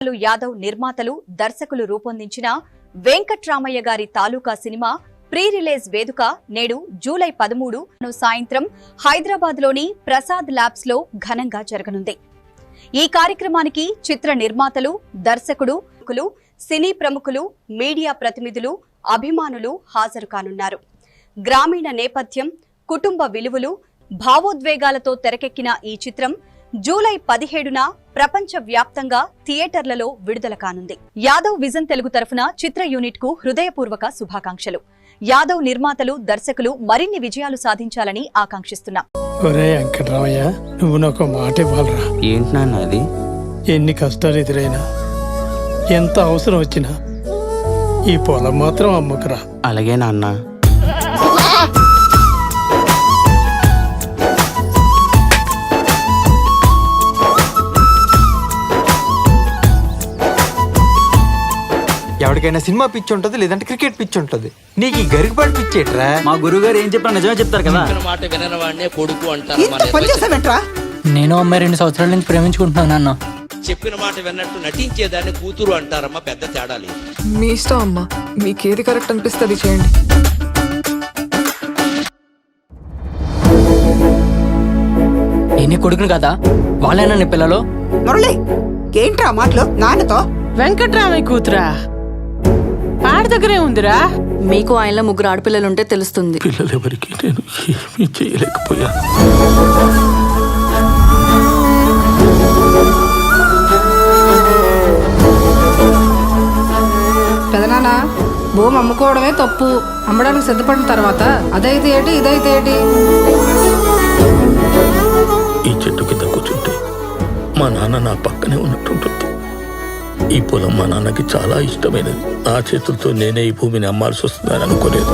యాదవ్ నిర్మాతలు దర్శకులు రూపొందించిన వెంకట్రామయ్య గారి తాలూకా సినిమా ప్రీ రిలీజ్ వేడుక నేడు జూలై 13 సాయంత్రం హైదరాబాద్ లోని ప్రసాద్ ల్యాబ్స్ లో ఘనంగా జరగనుంది. ఈ కార్యక్రమానికి చిత్ర నిర్మాతలు, దర్శకుడు, సినీ ప్రముఖులు, మీడియా ప్రతినిధులు, అభిమానులు హాజరు కానున్నారు. గ్రామీణ నేపథ్యం, కుటుంబ విలువలు, భావోద్వేగాలతో తెరకెక్కిన ఈ చిత్రం జూలై 17న ప్రపంచ వ్యాప్తంగా థియేటర్లలో విడుదల కానుంది. యాదవ్ విజన్ తెలుగు తరఫున చిత్ర యూనిట్ కు హృదయపూర్వక శుభాకాంక్షలు. యాదవ్ నిర్మాతలు, దర్శకులు మరిన్ని విజయాలు సాధించాలని ఆకాంక్షిస్తున్నాం. వెంకట్రామయ్య, నువ్వు నాకు మాట ఇవ్వాలరా. ఏంటి నాన్న అది? ఎన్ని కష్టాలు ఎదురైనా, ఎంత అవసరం వచ్చినా ఈ పొలం మాత్రం అమ్మకురా. అలాగే నాన్న. ఎవరికైనా సినిమా పిచ్చి ఉంటుంది, లేదంటే క్రికెట్ పిచ్చి ఉంటుంది. నీకు ఈ గరికపాటి పిచ్చేట్రా? మా గురువు గారు ఏం చెప్పినా నిజమే చెప్తారు కదా. మాట వినవాడినే కొడుకు అంటారు. నేను అమ్మాయి 2 సంవత్సరాల నుంచి ప్రేమించుకుంటున్నాను నాన్న. చెప్పిన మాట విన్నట్టు నటించేదాన్ని కూతురు అంటారమ్మా. పెద్ద తేడా లేదు. మీ ఇష్టం అమ్మా, మీకేది కరెక్ట్ అనిపిస్తుంది చేయండి. నేనే కొడుకును కదా, వాళ్ళేనా నీ పిల్లలు? మురళి, ఏంట్రా మాటలు నాన్నతో? వెంకట్రామయ్య కూతురా, ఆడి దగ్గరే ఉందిరా. మీకు ఆయనలో 3 ఆడపిల్లలుంటే తెలుస్తుంది. పిల్లలెవరికి నేను ఏమీ చేయలేకపోయా. పెదనాన్న, భూమి అమ్ముకోవడమే తప్పు. అమ్మడానికి సిద్ధపడిన తర్వాత అదైతే ఏంటి, ఇదైతే ఏంటి? ఈ చెట్టు కింద కూర్చుంటే మా నాన్న నా పక్కనే ఉన్నట్టుంటుంది. ఈ పొలం మా నాన్నకి చాలా ఇష్టమైనది. నా చేతులతో నేనే ఈ భూమిని అమ్మాల్సి వస్తుందని అనుకోలేదు.